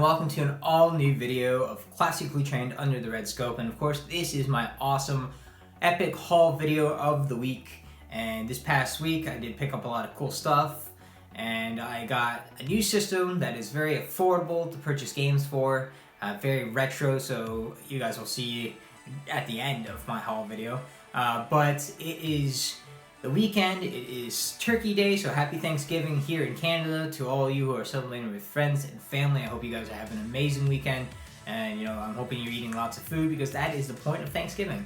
welcome to an all new video of Classically Trained Under the Red Scope. And of course, this is my awesome epic haul video of the week. And this past week I did pick up a lot of cool stuff, and I got a new system that is very affordable to purchase games for, very retro, so you guys will see at the end of my haul video. But it is the weekend, it is Turkey Day, so happy Thanksgiving here in Canada to all of you who are celebrating with friends and family. I hope you guys are having an amazing weekend, and I'm hoping you're eating lots of food because that is the point of Thanksgiving.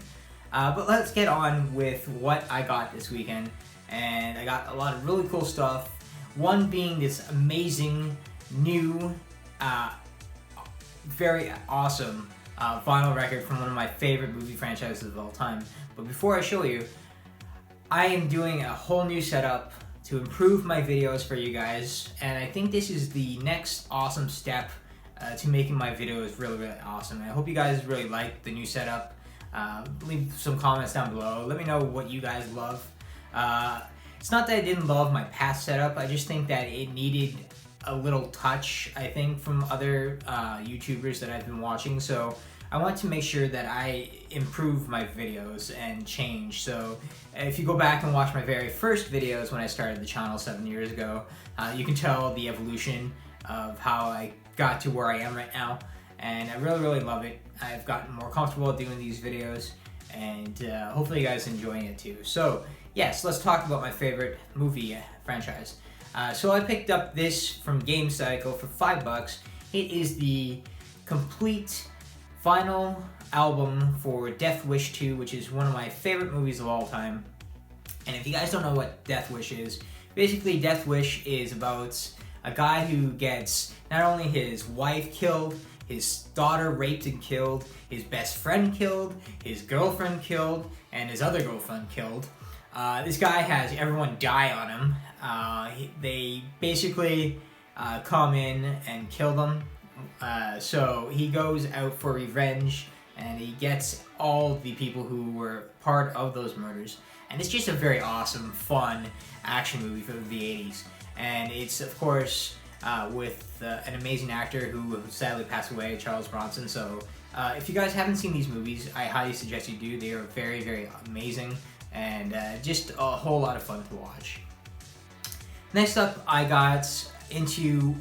But let's get on with what I got this weekend, and I got a lot of really cool stuff. One being this amazing new, very awesome vinyl record from one of my favorite movie franchises of all time. But before I show you, I am doing a whole new setup to improve my videos for you guys, and I think this is the next awesome step to making my videos really, really awesome. And I hope you guys really like the new setup. Leave some comments down below. Let me know what you guys love. It's not that I didn't love my past setup, I just think that it needed a little touch, I think, from other YouTubers that I've been watching. So I want to make sure that I improve my videos and change. So if you go back and watch my very first videos when I started the channel 7 years ago, you can tell the evolution of how I got to where I am right now. And I really, really love it. I've gotten more comfortable doing these videos, and hopefully you guys are enjoying it too. So yes, let's talk about my favorite movie franchise. So I picked up this from Game Cycle for $5. It is the complete final album for Death Wish 2, which is one of my favorite movies of all time. And if you guys don't know what Death Wish is, basically Death Wish is about a guy who gets not only his wife killed, his daughter raped and killed, his best friend killed, his girlfriend killed, and his other girlfriend killed. This guy has everyone die on him. They basically come in and kill them. So he goes out for revenge, and he gets all the people who were part of those murders. And it's just a very awesome, fun action movie from the 80s. And it's, of course, with an amazing actor who sadly passed away, Charles Bronson. So if you guys haven't seen these movies, I highly suggest you do. They are very, very amazing, and just a whole lot of fun to watch. Next up, I got into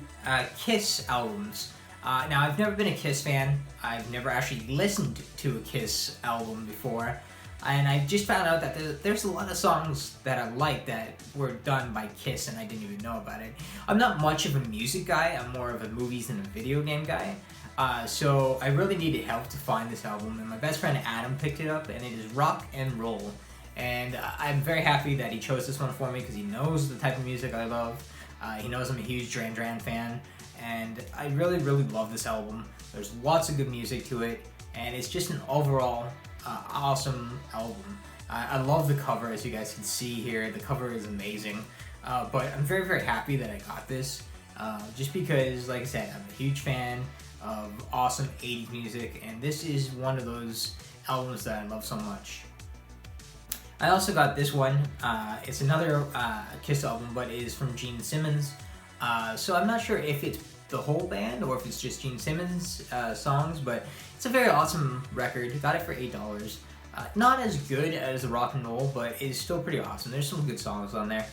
Kiss albums. Now, I've never been a Kiss fan. I've never actually listened to a Kiss album before. And I just found out that there's a lot of songs that I like that were done by Kiss, and I didn't even know about it. I'm not much of a music guy. I'm more of a movies and a video game guy. So I really needed help to find this album, and my best friend Adam picked it up, and it is Rock and Roll. And I'm very happy that he chose this one for me because he knows the type of music I love. He knows I'm a huge Duran Duran fan, and I really, really love this album. There's lots of good music to it, and it's just an overall awesome album. I love the cover, as you guys can see here. The cover is amazing, but I'm very, very happy that I got this, just because, like I said, I'm a huge fan of awesome 80s music, and this is one of those albums that I love so much. I also got this one. It's another Kiss album, but it is from Gene Simmons. So I'm not sure if it's the whole band or if it's just Gene Simmons songs, but it's a very awesome record. Got it for $8. Not as good as the Rock and Roll, but it's still pretty awesome. There's some good songs on there.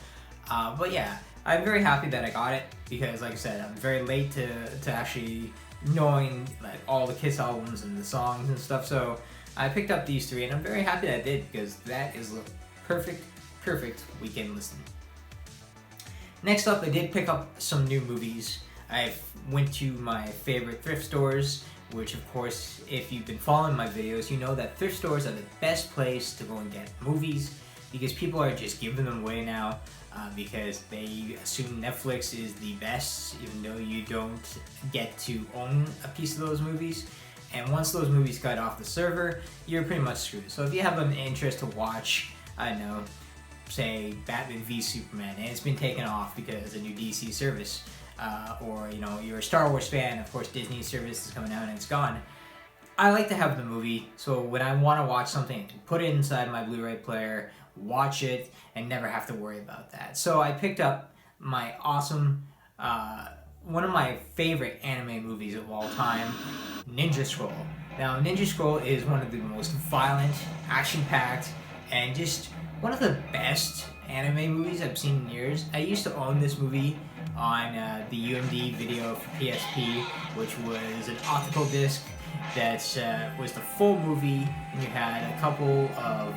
But yeah, I'm very happy that I got it because, like I said, I'm very late to actually knowing like all the Kiss albums and the songs and stuff. So I picked up these three, and I'm very happy that I did because that is a perfect weekend listen. Next up, I did pick up some new movies. I went to my favorite thrift stores, which, of course, if you've been following my videos, you know that thrift stores are the best place to go and get movies because people are just giving them away now because they assume Netflix is the best, even though you don't get to own a piece of those movies. And once those movies cut off the server, you're pretty much screwed. So if you have an interest to watch, I don't know, say Batman v Superman, and it's been taken off because a new DC service, or you're a Star Wars fan, of course Disney's service is coming out and it's gone. I like to have the movie, so when I want to watch something, I can put it inside my Blu-ray player, watch it, and never have to worry about that. So I picked up my awesome one of my favorite anime movies of all time, Ninja Scroll. Now, Ninja Scroll is one of the most violent, action-packed, and just one of the best anime movies I've seen in years. I used to own this movie on the UMD video for PSP, which was an optical disc that was the full movie, and you had a couple of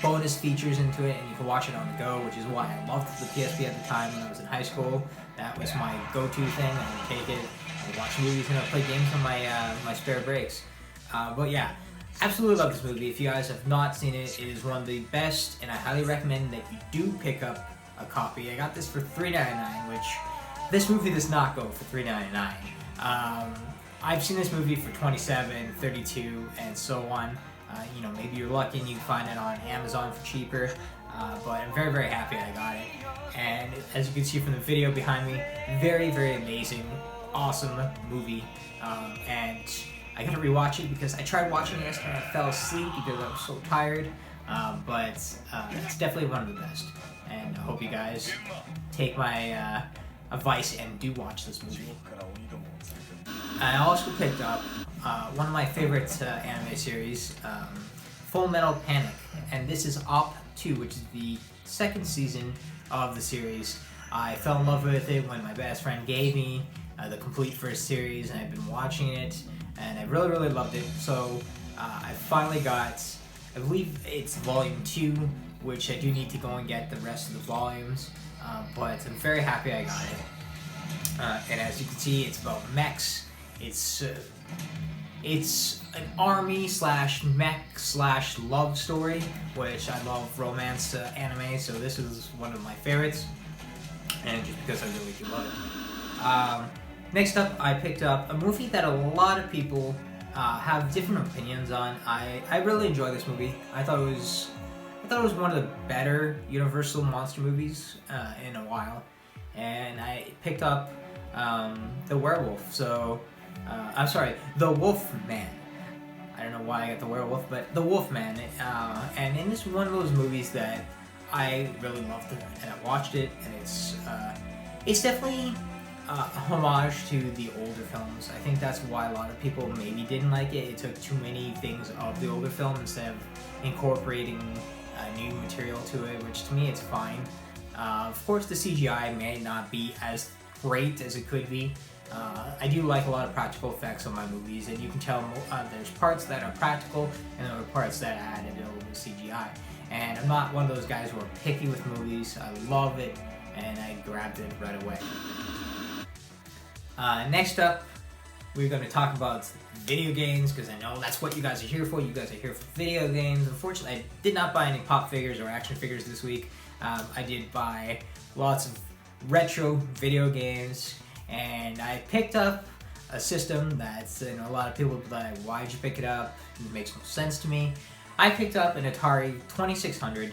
bonus features into it, and you could watch it on the go, which is why I loved the PSP at the time when I was in high school. That was my go-to thing. I would take it, I would watch movies, and I would play games on my spare breaks. But yeah, absolutely love this movie. If you guys have not seen it, it is one of the best, and I highly recommend that you do pick up a copy. I got this for $3.99, which this movie does not go for $3.99. I've seen this movie for $27, $32, and so on. Maybe you're lucky and you find it on Amazon for cheaper, but I'm very, very happy I got it. And as you can see from the video behind me, very, very amazing, awesome movie. And I gotta rewatch it because I tried watching it yesterday and I fell asleep because I was so tired. But it's definitely one of the best. And I hope you guys take my advice and do watch this movie. I also picked up one of my favorite anime series, Full Metal Panic, and this is Op 2, which is the second season of the series. I fell in love with it when my best friend gave me the complete first series, and I've been watching it, and I really, really loved it. So I finally got, I believe it's volume 2, which I do need to go and get the rest of the volumes, but I'm very happy I got it. And as you can see, it's about mechs. It's an army slash mech slash love story, which I love romance anime, so this is one of my favorites, and just because I really do love it. Next up, I picked up a movie that a lot of people have different opinions on. I really enjoy this movie. I thought it was one of the better Universal monster movies in a while, and I picked up The Werewolf. So. I'm sorry, The Wolfman. I don't know why I got the werewolf, but The Wolfman. And this is one of those movies that I really loved, and I watched it, and it's definitely a homage to the older films. I think that's why a lot of people maybe didn't like it. It took too many things of the older film instead of incorporating new material to it, which to me it's fine. Of course, the CGI may not be as great as it could be. I do like a lot of practical effects on my movies, and you can tell there's parts that are practical and there are parts that added a little bit of CGI. And I'm not one of those guys who are picky with movies. I love it, and I grabbed it right away. Next up, we're going to talk about video games, because I know that's what you guys are here for. You guys are here for video games. Unfortunately, I did not buy any pop figures or action figures this week. I did buy lots of retro video games. And I picked up a system that's, a lot of people will be like, why'd you pick it up? It makes no sense to me. I picked up an Atari 2600,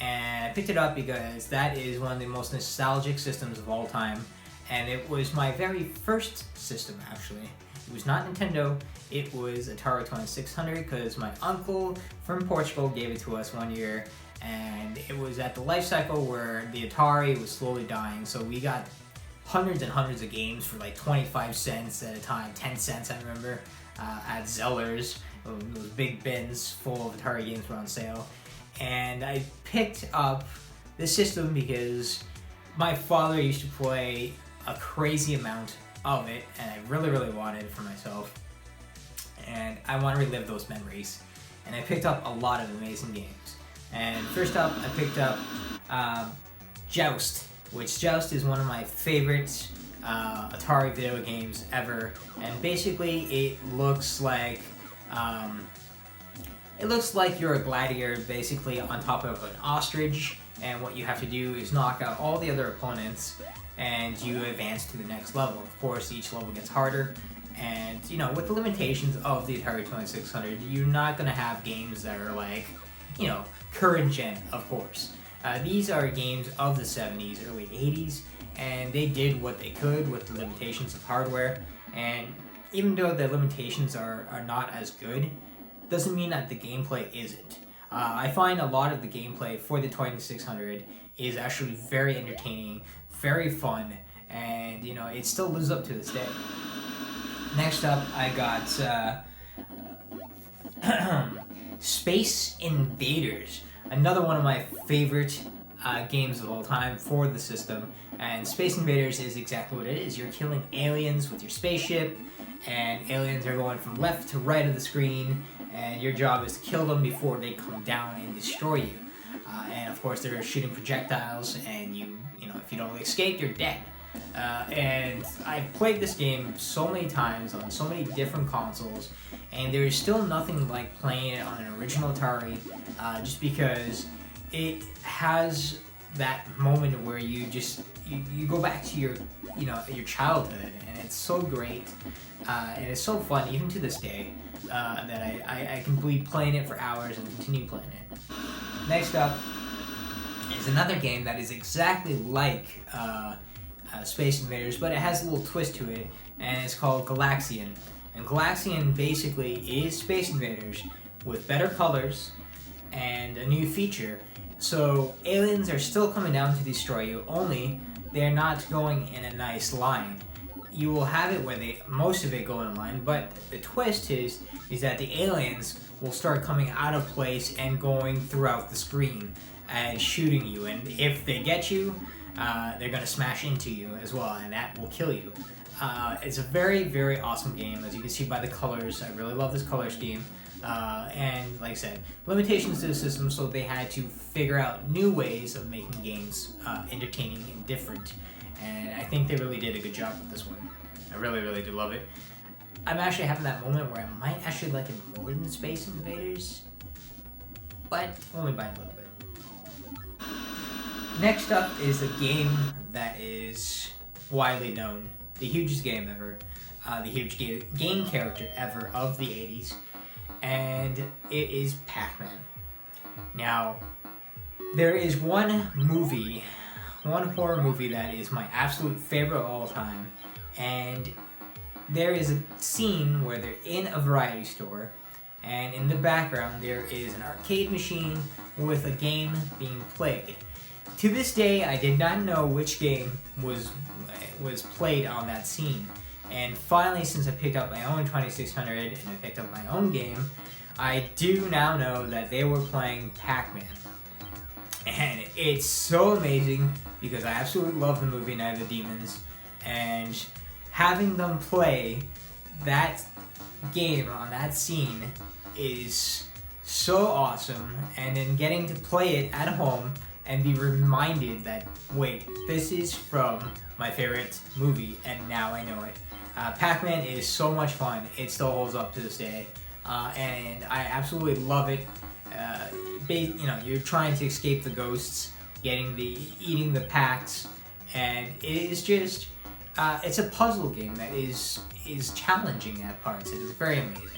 and I picked it up because that is one of the most nostalgic systems of all time. And it was my very first system, actually. It was not Nintendo, it was Atari 2600, because my uncle from Portugal gave it to us one year, and it was at the life cycle where the Atari was slowly dying, so we got hundreds and hundreds of games for like 25 cents at a time, 10 cents I remember, at Zellers. Those big bins full of Atari games were on sale. And I picked up this system because my father used to play a crazy amount of it, and I really, really wanted it for myself. And I want to relive those memories. And I picked up a lot of amazing games. And first up, I picked up Joust. Which Joust is one of my favorite Atari video games ever, and basically it looks like you're a gladiator basically on top of an ostrich, and what you have to do is knock out all the other opponents, and you advance to the next level. Of course, each level gets harder, and with the limitations of the Atari 2600, you're not going to have games that are like, current gen, of course. These are games of the 70s, early 80s, and they did what they could with the limitations of hardware. And even though the limitations are not as good, doesn't mean that the gameplay isn't. I find a lot of the gameplay for the 2600 is actually very entertaining, very fun, and you know, it still lives up to this day. Next up, I got Space Invaders, another one of my favorite games of all time for the system. And Space Invaders is exactly what it is. You're killing aliens with your spaceship, and aliens are going from left to right of the screen, and your job is to kill them before they come down and destroy you. And of course, they're shooting projectiles, and you know, if you don't escape, you're dead. And I've played this game so many times on so many different consoles, and there is still nothing like playing it on an original Atari, just because it has that moment where you just you go back to your your childhood, and it's so great, and it's so fun even to this day, that I can be playing it for hours and continue playing it. Next up is another game that is exactly like Space Invaders, but it has a little twist to it, and it's called Galaxian. And Galaxian basically is Space Invaders with better colors and a new feature. So aliens are still coming down to destroy you, only they're not going in a nice line. You will have it where most of it go in line, but the twist is that the aliens will start coming out of place and going throughout the screen and shooting you. And if they get you, they're going to smash into you as well, and that will kill you. It's a very, very awesome game, as you can see by the colors. I really love this color scheme. And like I said, limitations to the system, so they had to figure out new ways of making games entertaining and different. And I think they really did a good job with this one. I really, really do love it. I'm actually having that moment where I might actually like it more than Space Invaders, but only by a little bit. Next up is a game that is widely known, the hugest game ever, the huge game character ever of the 80s, and it is Pac-Man. Now, there is one horror movie that is my absolute favorite of all time, and there is a scene where they're in a variety store, and in the background there is an arcade machine with a game being played. To this day, I did not know which game was played on that scene. And finally, since I picked up my own 2600 and I picked up my own game, I do now know that they were playing Pac-Man. And it's so amazing because I absolutely love the movie Night of the Demons, and having them play that game on that scene is so awesome, and then getting to play it at home and be reminded that, wait, this is from my favorite movie, and now I know it. Pac-Man is so much fun. It still holds up to this day, and I absolutely love it. You're trying to escape the ghosts, eating the packs, and it is just, it's a puzzle game that is challenging at parts. It is very amazing.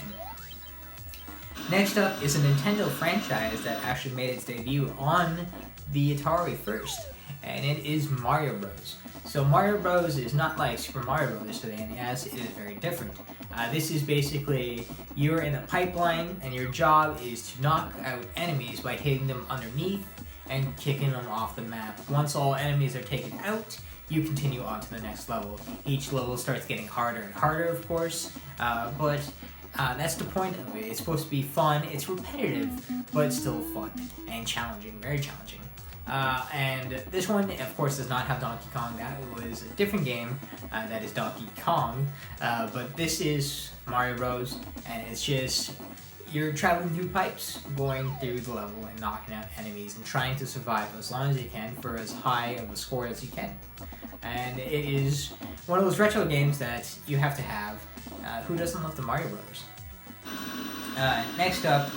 Next up is a Nintendo franchise that actually made its debut on the Atari first, and it is Mario Bros. So Mario Bros is not like Super Mario Bros. To the NES, it is very different. This is basically, you're in a pipeline, and your job is to knock out enemies by hitting them underneath and kicking them off the map. Once all enemies are taken out, you continue on to the next level. Each level starts getting harder and harder, of course, but that's the point of it. It's supposed to be fun, it's repetitive, but still fun and challenging, very challenging. And this one, of course, does not have Donkey Kong. That was a different game, that is Donkey Kong, but this is Mario Bros, and it's just, you're traveling through pipes, going through the level and knocking out enemies and trying to survive as long as you can for as high of a score as you can. And it is one of those retro games that you have to have. Who doesn't love the Mario Brothers? Next up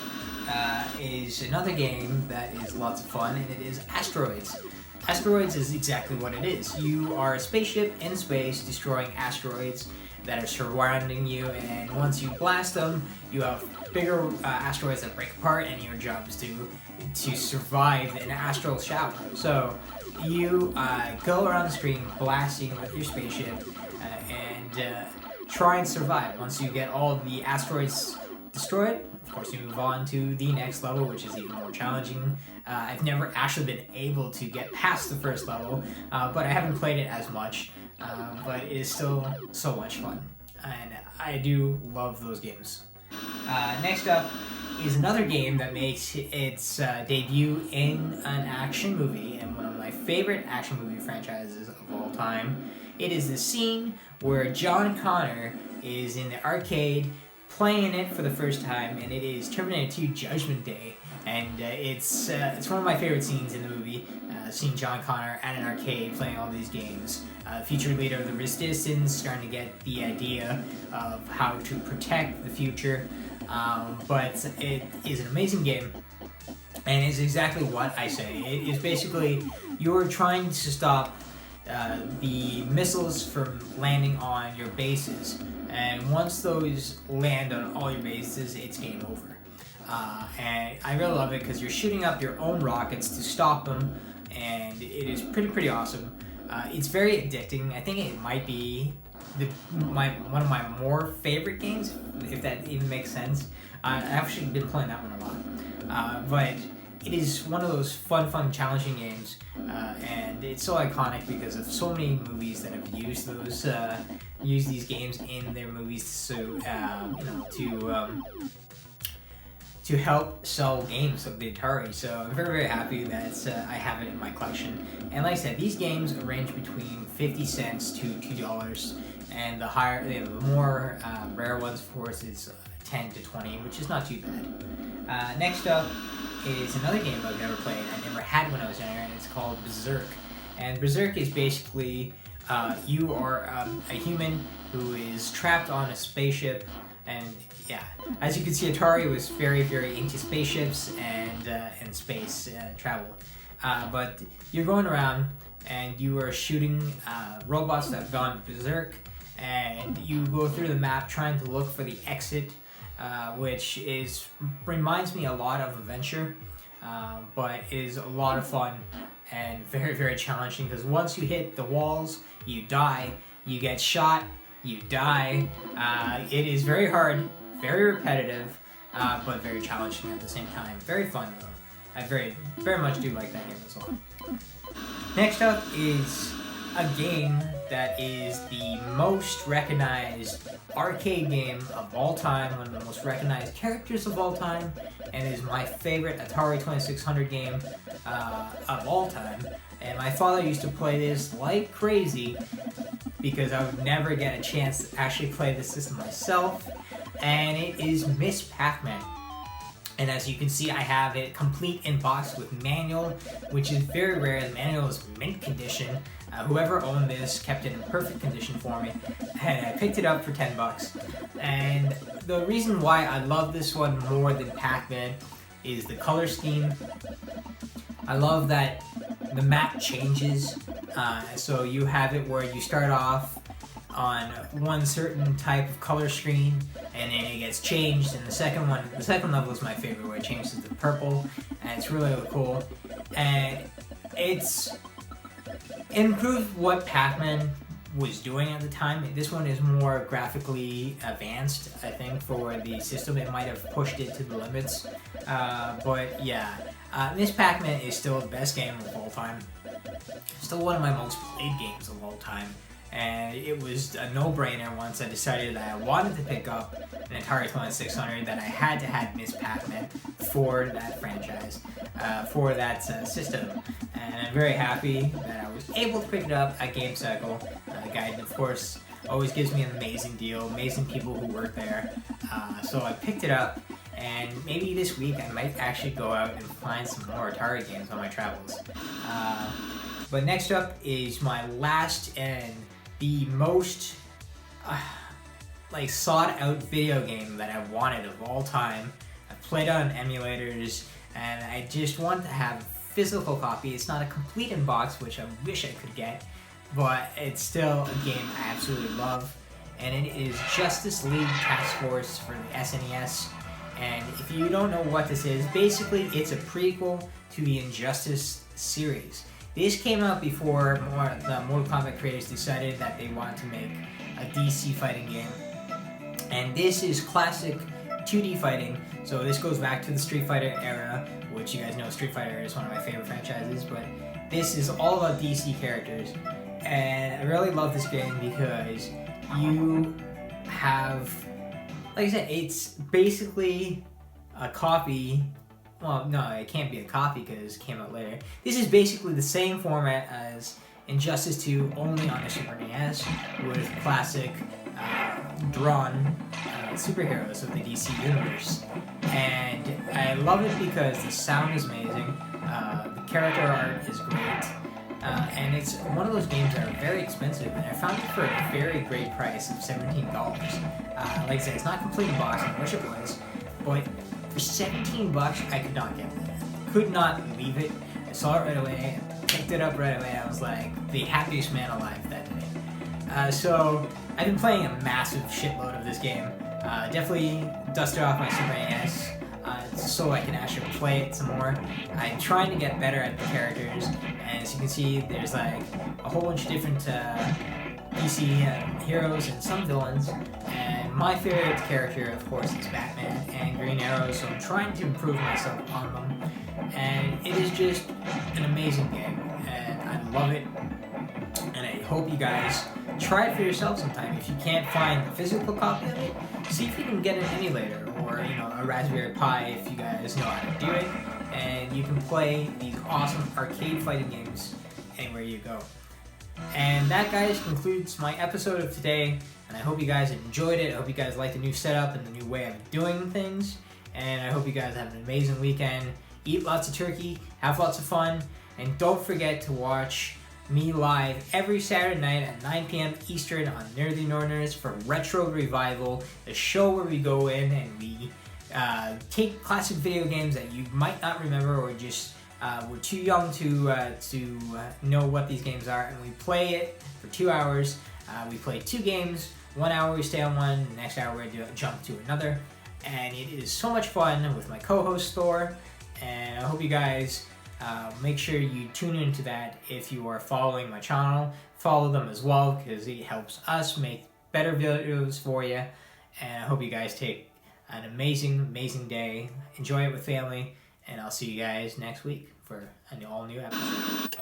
is another game that is lots of fun, and it is Asteroids. Asteroids is exactly what it is. You are a spaceship in space destroying asteroids that are surrounding you, and once you blast them, you have bigger asteroids that break apart, and your job is to survive an astral shower. So you go around the screen blasting with your spaceship and try and survive. Once you get all the asteroids destroyed, of course you move on to the next level, which is even more challenging. I've never actually been able to get past the first level, but I haven't played it as much. but it is still so much fun, and I do love those games. Next up is another game that makes its debut in an action movie, and one of my favorite action movie franchises of all time. It is the scene where John Connor is in the arcade playing it for the first time, and it is Terminator 2 Judgment Day. And it's one of my favorite scenes in the movie, seeing John Connor at an arcade playing all these games. Future leader of the Resistance, starting to get the idea of how to protect the future. But it is an amazing game, and it's exactly what I say. It is basically you're trying to stop the missiles from landing on your bases, and once those land on all your bases, it's game over. And I really love it because you're shooting up your own rockets to stop them, and it is pretty awesome. It's very addicting. I think it might be one of my more favorite games, if that even makes sense. I've actually been playing that one a lot, but it is one of those fun, challenging games, and it's so iconic because of so many movies that have used these games in their movies, so to help sell games of the Atari. So I'm very happy that I have it in my collection. And like I said, these games range between 50 cents to $2, and the more rare ones, of course, is 10 to 20, which is not too bad. Next up is another game I've never played. I never had when I was younger, and it's called Berserk. And Berserk is basically you are a human who is trapped on a spaceship, and yeah, as you can see, Atari was very into spaceships and space travel. But you're going around and you are shooting robots that have gone berserk, and you go through the map trying to look for the exit, which reminds me a lot of Adventure, but is a lot of fun and very challenging, because once you hit the walls, you die, you get shot, you die. It is very hard, very repetitive, but very challenging at the same time. Very fun though. I very much do like that game as well. Next up is a game that is the most recognized arcade game of all time, one of the most recognized characters of all time, and is my favorite Atari 2600 game of all time. And my father used to play this like crazy because I would never get a chance to actually play the system myself, and it is Miss Pac-Man. And as you can see, I have it complete in box with manual, which is very rare. The manual is mint condition. Whoever owned this kept it in perfect condition for me, and I picked it up for $10. And the reason why I love this one more than Pac-Man is the color scheme. I love that the map changes, so you have it where you start off on one certain type of color screen, and then it gets changed. And the second level is my favorite, where it changes to purple, and it's really cool. And it's improved what Pac-Man was doing at the time. This one is more graphically advanced, I think, for the system. It might have pushed it to the limits, but yeah. Miss Pac-Man is still the best game of all time. Still one of my most played games of all time. And it was a no-brainer once I decided that I wanted to pick up an Atari 2600, that I had to have Miss Pac-Man for that franchise, for that system. And I'm very happy that I was able to pick it up at GameCycle. The guy, of course, always gives me an amazing deal, amazing people who work there. So I picked it up, and maybe this week I might actually go out and find some more Atari games on my travels. But next up is my last and the most sought out video game that I wanted of all time. I played it on emulators, and I just wanted to have a physical copy. It's not a complete in box, which I wish I could get, but it's still a game I absolutely love, and it is Justice League Task Force for the SNES. And if you don't know what this is, basically it's a prequel to the Injustice series. This came out before the Mortal Kombat creators decided that they wanted to make a DC fighting game. And this is classic 2D fighting, so this goes back to the Street Fighter era, which you guys know Street Fighter is one of my favorite franchises, but this is all about DC characters. And I really love this game because you have, like I said, it's basically a copy. Well, no, it can't be a copy because it came out later. This is basically the same format as Injustice 2, only on the Super NES, with classic drawn superheroes of the DC universe. And I love it because the sound is amazing, the character art is great, and it's one of those games that are very expensive, and I found it for a very great price of $17. Like I said, it's not complete in box, I wish it was, but for $17 I could not get it. Could not leave it. I saw it right away, picked it up right away, I was like the happiest man alive that day. So I've been playing a massive shitload of this game. Definitely dusted off my Super NES so I can actually play it some more. I'm trying to get better at the characters, and as you can see, there's like a whole bunch of different DC heroes and some villains. And my favorite character, of course, is Batman and Green Arrow, so I'm trying to improve myself on them. And it is just an amazing game, and I love it. And I hope you guys try it for yourself sometime. If you can't find the physical copy of it, see if you can get an emulator or a Raspberry Pi if you guys know how to do it, and you can play these awesome arcade fighting games anywhere you go. And that, guys, concludes my episode of today, and I hope you guys enjoyed it. I hope you guys liked the new setup and the new way of doing things, and I hope you guys have an amazing weekend. Eat lots of turkey, have lots of fun, and don't forget to watch me live every Saturday night at 9 p.m. Eastern on Nerdy Northerners for Retro Revival, the show where we go in and we take classic video games that you might not remember or just were too young to know what these games are, and we play it for 2 hours. We play 2 games, 1 hour we stay on one, the next hour we jump to another, and it is so much fun with my co-host Thor, and I hope you guys make sure you tune into that. If you are following my channel, follow them as well, because it helps us make better videos for you. And I hope you guys take an amazing day. Enjoy it with family, and I'll see you guys next week for an all new episode.